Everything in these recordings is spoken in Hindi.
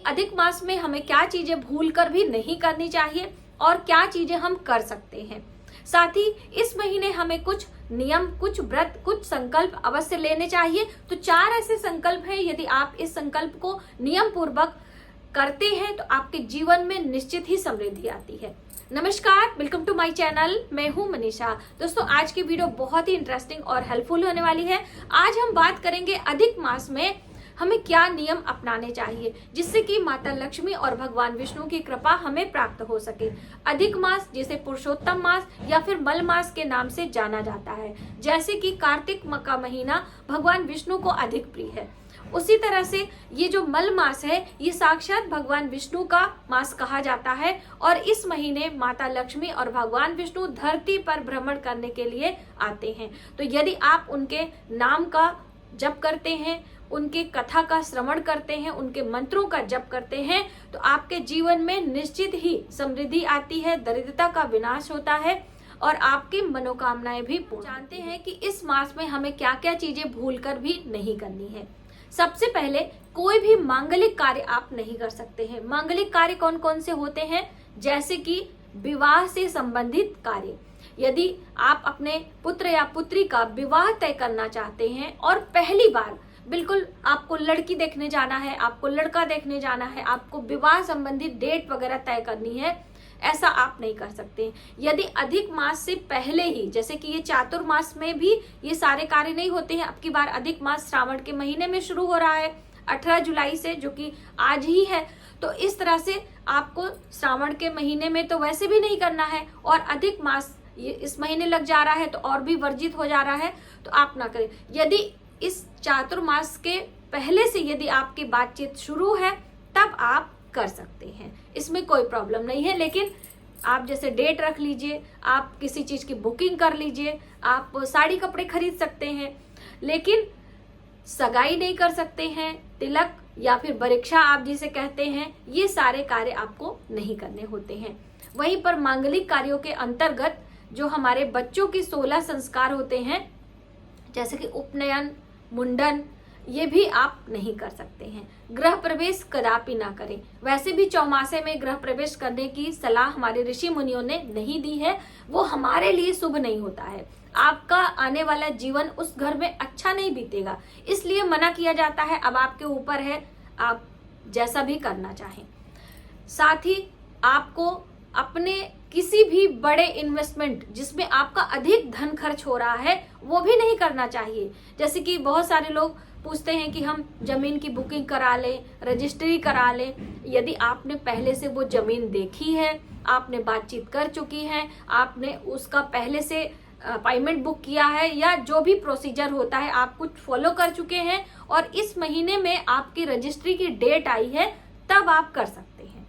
अधिक मास में हमें क्या चीजें भूल कर भी नहीं करनी चाहिए और क्या चीजें हम कर सकते हैं। साथ ही इस महीने हमें कुछ नियम, कुछ व्रत, कुछ संकल्प अवश्य लेने चाहिए। तो 4 ऐसे संकल्प हैं, यदि आप इस संकल्प को नियम पूर्वक करते हैं तो आपके जीवन में निश्चित ही समृद्धि आती है। नमस्कार, वेलकम टू माय चैनल। मैं हूं मनीषा। दोस्तों, आज की वीडियो बहुत ही इंटरेस्टिंग और हेल्पफुल होने वाली है। आज हम बात करेंगे अधिक मास में हमें क्या नियम अपनाने चाहिए जिससे कि माता लक्ष्मी और भगवान विष्णु की कृपा हमें प्राप्त हो सके। अधिक मास, जिसे पुरुषोत्तम मास या फिर मल मास के नाम से जाना जाता है, जैसे कि कार्तिक का महीना भगवान विष्णु को अधिक प्रिय है, उसी तरह से ये जो मल मास है ये साक्षात भगवान विष्णु का मास कहा जाता है। और इस महीने माता लक्ष्मी और भगवान विष्णु धरती पर भ्रमण करने के लिए आते हैं। तो यदि आप उनके नाम का जप करते हैं, उनके कथा का श्रवण करते हैं, उनके मंत्रों का जप करते हैं, तो आपके जीवन में निश्चित ही समृद्धि आती है, दरिद्रता का विनाश होता है और आपकी मनोकामनाएं भी पूर्ण। जानते हैं कि इस मास में हमें क्या क्या चीजें भूलकर भी नहीं करनी है। सबसे पहले, कोई भी मांगलिक कार्य आप नहीं कर सकते हैं। मांगलिक कार्य कौन कौन से होते हैं? जैसे कि विवाह से संबंधित कार्य। यदि आप अपने पुत्र या पुत्री का विवाह तय करना चाहते हैं और पहली बार बिल्कुल आपको लड़की देखने जाना है, आपको लड़का देखने जाना है, आपको विवाह संबंधित डेट वगैरह तय करनी है, ऐसा आप नहीं कर सकते। यदि अधिक मास से पहले ही, जैसे कि ये चातुर्मास में भी ये सारे कार्य नहीं होते हैं। अब की बार अधिक मास श्रावण के महीने में शुरू हो रहा है 18 जुलाई से, जो कि आज ही है। तो इस तरह से आपको श्रावण के महीने में तो वैसे भी नहीं करना है, और अधिक मास ये इस महीने लग जा रहा है तो और भी वर्जित हो जा रहा है, तो आप ना करें। यदि इस चातुर्मास के पहले से यदि आपकी बातचीत शुरू है तब आप कर सकते हैं, इसमें कोई प्रॉब्लम नहीं है। लेकिन आप जैसे डेट रख लीजिए, आप किसी चीज की बुकिंग कर लीजिए, आप साड़ी कपड़े खरीद सकते हैं, लेकिन सगाई नहीं कर सकते हैं। तिलक या फिर परीक्षा आप जिसे कहते हैं, ये सारे कार्य आपको नहीं करने होते हैं। वहीं पर मांगलिक कार्यों के अंतर्गत जो हमारे बच्चों के 16 संस्कार होते हैं, जैसे कि उपनयन, मुंडन, ये भी आप नहीं कर सकते हैं। गृह प्रवेश कदापि ना करें। वैसे भी चौमासे में गृह प्रवेश करने की सलाह हमारे ऋषि मुनियों ने नहीं दी है, वो हमारे लिए शुभ नहीं होता है। आपका आने वाला जीवन उस घर में अच्छा नहीं बीतेगा, इसलिए मना किया जाता है। अब आपके ऊपर है, आप जैसा भी करना चाहें। साथ ही आपको अपने किसी भी बड़े इन्वेस्टमेंट जिसमें आपका अधिक धन खर्च हो रहा है वो भी नहीं करना चाहिए। जैसे कि बहुत सारे लोग पूछते हैं कि हम जमीन की बुकिंग करा लें, रजिस्ट्री करा लें। यदि आपने पहले से वो जमीन देखी है, आपने बातचीत कर चुकी है, आपने उसका पहले से अपॉइंटमेंट बुक किया है, या जो भी प्रोसीजर होता है आप कुछ फॉलो कर चुके हैं और इस महीने में आपकी रजिस्ट्री की डेट आई है, तब आप कर सकते हैं।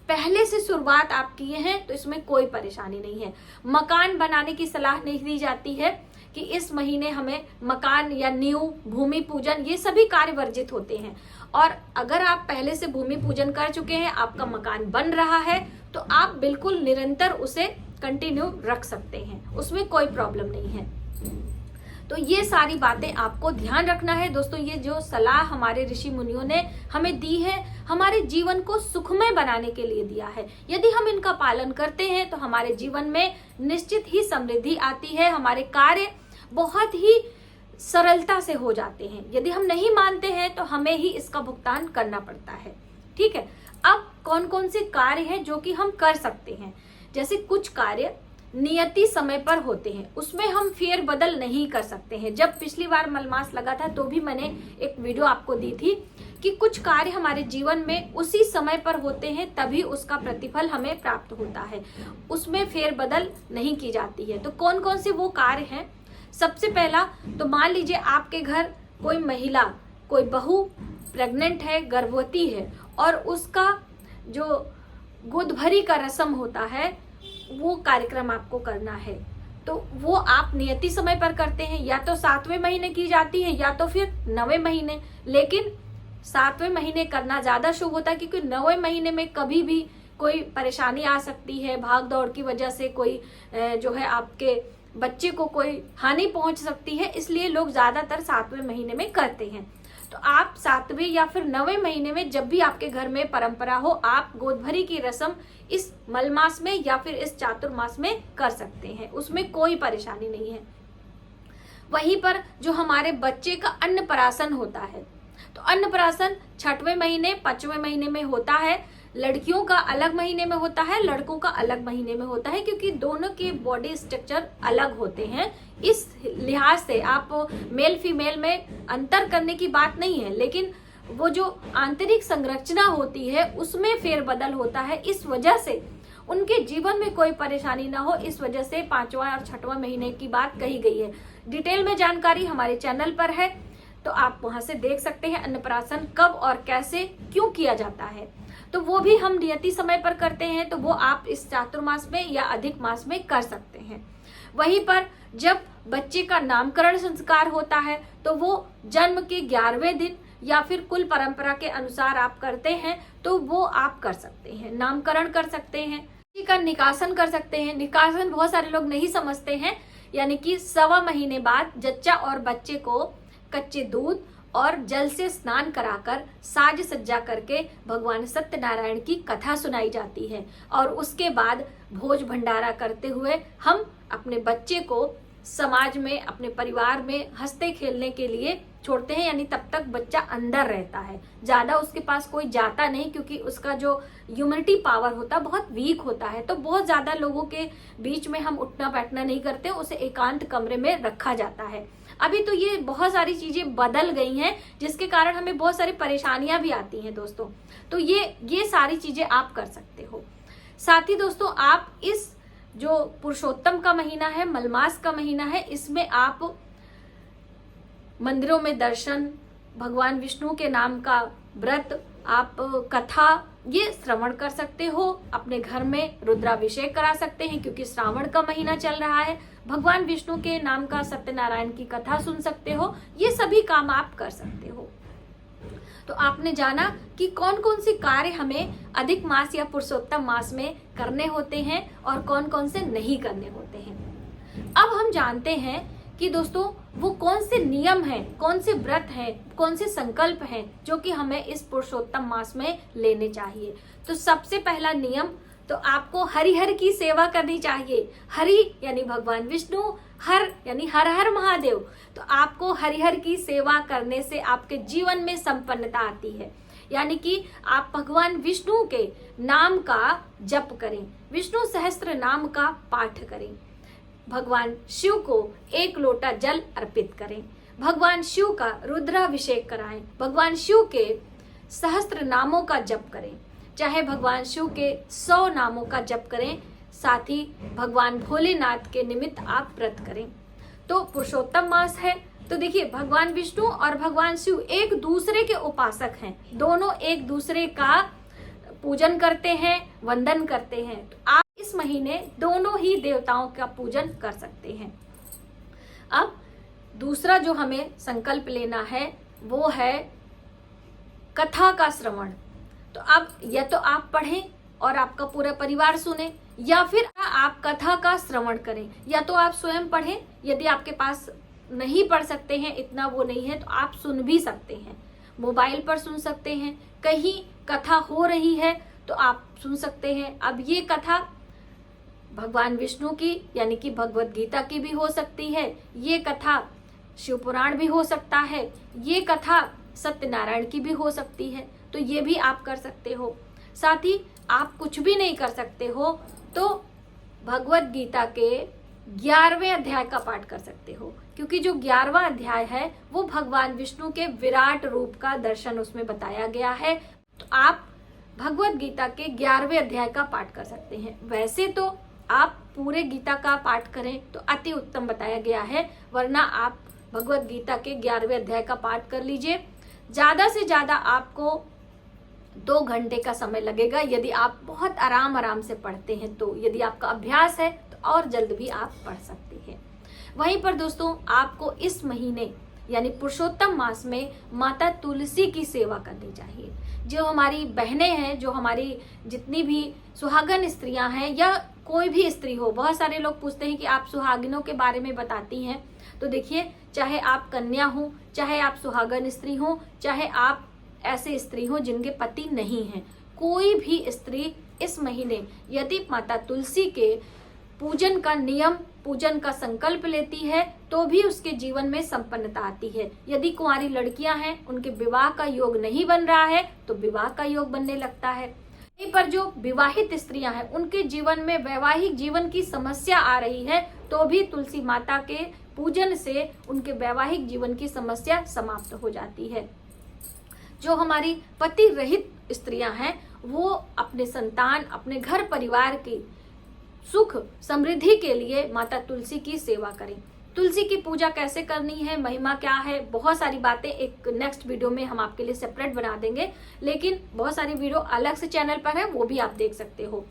पहले से शुरुआत आप किए हैं तो इसमें कोई परेशानी नहीं है। मकान बनाने की सलाह नहीं दी जाती है कि इस महीने हमें मकान या नींव, भूमि पूजन, ये सभी कार्य वर्जित होते हैं। और अगर आप पहले से भूमि पूजन कर चुके हैं, आपका मकान बन रहा है, तो आप बिल्कुल निरंतर उसे कंटिन्यू रख सकते हैं, उसमें कोई प्रॉब्लम नहीं है। तो ये सारी बातें आपको ध्यान रखना है। दोस्तों, ये जो सलाह हमारे ऋषि मुनियों ने हमें दी है, हमारे जीवन को सुखमय बनाने के लिए दिया है। यदि हम इनका पालन करते हैं तो हमारे जीवन में निश्चित ही समृद्धि आती है, हमारे कार्य बहुत ही सरलता से हो जाते हैं। यदि हम नहीं मानते हैं तो हमें ही इसका भुगतान करना पड़ता है। ठीक है, अब कौन कौन से कार्य हैं जो कि हम कर सकते हैं? जैसे कुछ कार्य नियति समय पर होते हैं, उसमें हम फेर बदल नहीं कर सकते हैं। जब पिछली बार मलमास लगा था तो भी मैंने एक वीडियो आपको दी थी कि कुछ कार्य हमारे जीवन में उसी समय पर होते हैं, तभी उसका प्रतिफल हमें प्राप्त होता है, उसमें फेर बदल नहीं की जाती है। तो कौन कौन से वो कार्य हैं? सबसे पहला, तो मान लीजिए आपके घर कोई महिला, कोई बहू प्रेग्नेंट है, गर्भवती है, और उसका जो गोद भरी का रस्म होता है वो कार्यक्रम आपको करना है, तो वो आप नियति समय पर करते हैं। या तो 7वें महीने की जाती है या तो फिर 9वें महीने, लेकिन 7वें महीने करना ज्यादा शुभ होता है, क्योंकि 9वें महीने में कभी भी कोई परेशानी आ सकती है, भाग दौड़ की वजह से कोई जो है आपके बच्चे को कोई हानि पहुंच सकती है, इसलिए लोग ज्यादातर 7वें महीने में करते हैं। तो आप 7वें या फिर 9वें महीने में जब भी आपके घर में परंपरा हो, आप गोदभरी की रस्म इस मलमास में या फिर इस चातुर्मास में कर सकते हैं, उसमें कोई परेशानी नहीं है। वहीं पर जो हमारे बच्चे का अन्नप्राशन होता है, तो अन्नप्राशन 6वें महीने 5वें महीने में होता है। लड़कियों का अलग महीने में होता है, लड़कों का अलग महीने में होता है, क्योंकि दोनों के बॉडी स्ट्रक्चर अलग होते हैं। इस लिहाज से आप मेल फीमेल में अंतर करने की बात नहीं है, लेकिन वो जो आंतरिक संरचना होती है उसमें फेरबदल होता है। इस वजह से उनके जीवन में कोई परेशानी ना हो, इस वजह से 5वां और 6वां महीने की बात कही गई है। डिटेल में जानकारी हमारे चैनल पर है, तो आप वहां से देख सकते हैं अन्नप्राशन कब और कैसे क्यों किया जाता है। तो वो भी हम नियति समय पर करते हैं, तो वो आप इस चातुर्मास में या अधिक मास में कर सकते हैं। वहीं पर जब बच्चे का नामकरण संस्कार होता है, तो वो जन्म के 11वें दिन या फिर कुल परंपरा के अनुसार आप करते हैं, तो वो आप कर सकते हैं। नामकरण कर सकते हैं, बच्चे का निकासन कर सकते हैं। निकासन बहुत सारे लोग नहीं समझते हैं, यानी कि 1.25 महीने बाद जच्चा और बच्चे को कच्चे दूध और जल से स्नान कराकर साज सज्जा करके भगवान सत्यनारायण की कथा सुनाई जाती है, और उसके बाद भोज भंडारा करते हुए हम अपने बच्चे को समाज में, अपने परिवार में हंसते खेलने के लिए छोड़ते हैं। यानी तब तक बच्चा अंदर रहता है, ज्यादा उसके पास कोई जाता नहीं, क्योंकि उसका जो ह्यूमनिटी पावर होता है बहुत वीक होता है। तो बहुत ज्यादा लोगों के बीच में हम उठना बैठना नहीं करते, उसे एकांत कमरे में रखा जाता है। अभी तो ये बहुत सारी चीजें बदल गई हैं, जिसके कारण हमें बहुत सारी परेशानियां भी आती हैं दोस्तों। तो ये सारी चीजें आप कर सकते हो। साथ ही दोस्तों, आप इस जो पुरुषोत्तम का महीना है, मलमास का महीना है, इसमें आप मंदिरों में दर्शन, भगवान विष्णु के नाम का व्रत, आप कथा ये श्रवण कर सकते हो। अपने घर में रुद्राभिषेक करा सकते हैं, क्योंकि श्रावण का महीना चल रहा है। भगवान विष्णु के नाम का सत्यनारायण की कथा सुन सकते हो। ये सभी काम आप कर सकते हो। तो आपने जाना कि कौन कौन से कार्य हमें अधिक मास या पुरुषोत्तम मास में करने होते हैं और कौन कौन से नहीं करने होते हैं। अब हम जानते हैं कि दोस्तों वो कौन से नियम हैं, कौन से व्रत हैं, कौन से संकल्प हैं जो कि हमें इस पुरुषोत्तम मास में लेने चाहिए। तो सबसे पहला नियम, तो आपको हरिहर की सेवा करनी चाहिए। हरि यानी भगवान विष्णु, हर यानी हर हर महादेव। तो आपको हरिहर की सेवा करने से आपके जीवन में संपन्नता आती है। यानी कि आप भगवान विष्णु के नाम का जप करें, विष्णु सहस्त्र नाम का पाठ करें, भगवान शिव को 1 लोटा जल अर्पित करें, भगवान शिव का रुद्राभिषेक कराएं, भगवान शिव के सहस्त्र नामों का जप करें, चाहे भगवान शिव के 100 नामों का जप करें। साथ ही भगवान भोलेनाथ के निमित्त आप व्रत करें। तो पुरुषोत्तम मास है, तो देखिए भगवान विष्णु और भगवान शिव एक दूसरे के उपासक हैं, दोनों एक दूसरे का पूजन करते हैं, वंदन करते हैं। तो आप इस महीने दोनों ही देवताओं का पूजन कर सकते हैं। अब दूसरा जो हमें संकल्प लेना है वो है कथा का श्रवण। तो अब या तो आप पढ़ें और आपका पूरा परिवार सुने, या फिर आप कथा का श्रवण करें, या तो आप स्वयं पढ़ें। यदि आपके पास नहीं पढ़ सकते हैं, इतना वो नहीं है, तो आप सुन भी सकते हैं, मोबाइल पर सुन सकते हैं। कहीं कथा हो रही है तो आप सुन सकते हैं। अब ये कथा भगवान विष्णु की यानी कि भगवत गीता की भी हो सकती है, ये कथा शिव पुराण भी हो सकता है, ये कथा सत्यनारायण की भी हो सकती है, तो ये भी आप कर सकते हो। साथ ही आप कुछ भी नहीं कर सकते हो तो भगवत गीता के 11वें अध्याय का पाठ कर सकते हो, क्योंकि जो 11वां अध्याय है वो भगवान विष्णु के विराट रूप का दर्शन उसमें बताया गया है। तो आप भगवत गीता के 11वें अध्याय का पाठ कर सकते हैं। वैसे तो आप पूरे गीता का पाठ करें तो अति उत्तम बताया गया है, वरना आप भगवत गीता के 11वें अध्याय का पाठ कर लीजिए। ज्यादा से ज्यादा आपको 2 घंटे का समय लगेगा यदि आप बहुत आराम से पढ़ते हैं। तो यदि आपका अभ्यास है तो और जल्द भी आप पढ़ सकते हैं। वहीं पर दोस्तों आपको इस महीने यानी पुरुषोत्तम मास में माता तुलसी की सेवा करनी चाहिए। जो हमारी बहनें हैं, जो हमारी जितनी भी सुहागन स्त्रियां हैं या कोई भी स्त्री हो। बहुत सारे लोग पूछते हैं कि आप सुहागिनों के बारे में बताती हैं, तो देखिए, चाहे आप कन्या हो, चाहे आप सुहागन स्त्री हो, चाहे आप ऐसे स्त्री हो जिनके पति नहीं हैं, कोई भी स्त्री इस महीने यदि माता तुलसी के पूजन का नियम, पूजन का संकल्प लेती है तो भी उसके जीवन में संपन्नता आती है। यदि कुंवारी लड़कियां हैं, उनके विवाह का योग नहीं बन रहा है तो विवाह का योग बनने लगता है। यहीं पर जो विवाहित स्त्रियां हैं, उनके जीवन में वैवाहिक जीवन की समस्या आ रही है तो भी तुलसी माता के पूजन से उनके वैवाहिक जीवन की समस्या समाप्त हो जाती है। जो हमारी पति रहित स्त्रियां हैं, वो अपने संतान, अपने घर परिवार की सुख समृद्धि के लिए माता तुलसी की सेवा करें। तुलसी की पूजा कैसे करनी है, महिमा क्या है, बहुत सारी बातें एक नेक्स्ट वीडियो में हम आपके लिए सेपरेट बना देंगे, लेकिन बहुत सारी वीडियो अलग से चैनल पर है, वो भी आप देख सकते हो।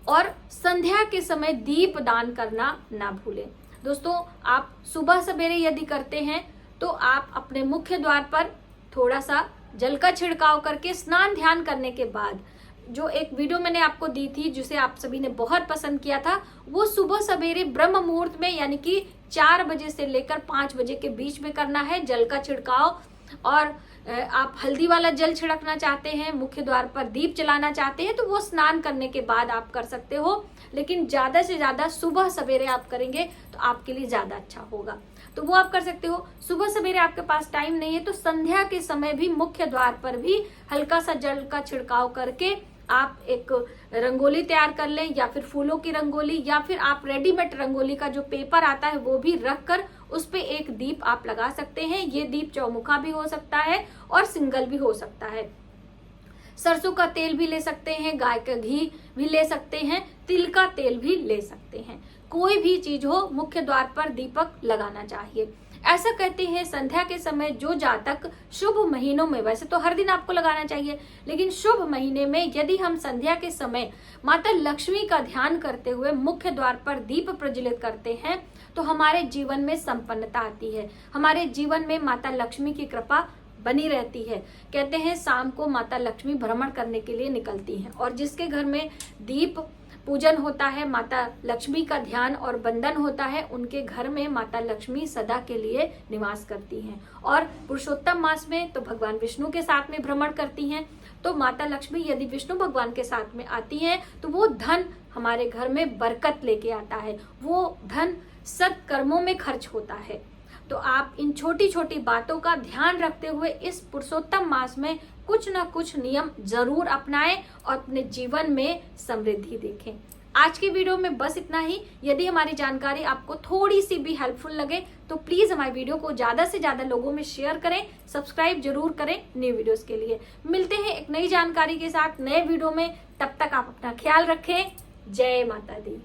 और संध्या के समय दीप दान करना ना भूलें। दोस्तों, आप सुबह सवेरे यदि करते हैं तो आप अपने मुख्य द्वार पर थोड़ा सा जल का छिड़काव करके स्नान ध्यान करने के बाद, जो एक वीडियो मैंने आपको दी थी जिसे आप सभी ने बहुत पसंद किया था, वो सुबह सवेरे ब्रह्म मुहूर्त में यानी कि 4 बजे से लेकर 5 बजे के बीच में करना है जल का छिड़काव। और आप हल्दी वाला जल छिड़कना चाहते हैं, मुख्य द्वार पर दीप जलाना चाहते हैं, तो वो स्नान करने के बाद आप कर सकते हो, लेकिन ज्यादा से ज्यादा सुबह सवेरे आप करेंगे तो आपके लिए ज्यादा अच्छा होगा। तो वो आप कर सकते हो। सुबह सवेरे आपके पास टाइम नहीं है तो संध्या के समय भी मुख्य द्वार पर भी हल्का सा जल का छिड़काव करके आप एक रंगोली तैयार कर लें, या फिर फूलों की रंगोली, या फिर आप रेडीमेड रंगोली का जो पेपर आता है वो भी रख कर उस पे एक दीप आप लगा सकते हैं। ये दीप चौमुखा भी हो सकता है और सिंगल भी हो सकता है। सरसों का तेल भी ले सकते हैं, गाय का घी भी ले सकते हैं, तिल का तेल भी ले सकते हैं। कोई भी चीज हो, मुख्य द्वार पर दीपक लगाना चाहिए। ऐसा कहते हैं संध्या के समय जो जातक शुभ महीनों में, वैसे तो हर दिन आपको लगाना चाहिए, लेकिन शुभ महीने में यदि हम संध्या के समय माता लक्ष्मी का ध्यान करते हुए मुख्य द्वार पर दीप प्रज्वलित करते हैं तो हमारे जीवन में संपन्नता आती है, हमारे जीवन में माता लक्ष्मी की कृपा बनी रहती है। कहते हैं शाम को माता लक्ष्मी भ्रमण करने के लिए निकलती हैं, और जिसके घर में दीप पूजन होता है, माता लक्ष्मी का ध्यान और बंदन होता है, उनके घर में माता लक्ष्मी सदा के लिए निवास करती हैं। और पुरुषोत्तम मास में तो भगवान विष्णु के साथ में भ्रमण करती हैं। तो माता लक्ष्मी यदि विष्णु भगवान के साथ में आती हैं तो वो धन हमारे घर में बरकत लेके आता है, वो धन सत्कर्मों में खर्च होता है। तो आप इन छोटी छोटी बातों का ध्यान रखते हुए इस पुरुषोत्तम मास में कुछ ना कुछ नियम जरूर अपनाएं और अपने जीवन में समृद्धि देखें। आज की वीडियो में बस इतना ही। यदि हमारी जानकारी आपको थोड़ी सी भी हेल्पफुल लगे तो प्लीज हमारी वीडियो को ज्यादा से ज्यादा लोगों में शेयर करें, सब्सक्राइब जरूर करें न्यू वीडियोस के लिए। मिलते हैं एक नई जानकारी के साथ नए वीडियो में, तब तक आप अपना ख्याल रखें। जय माता दी।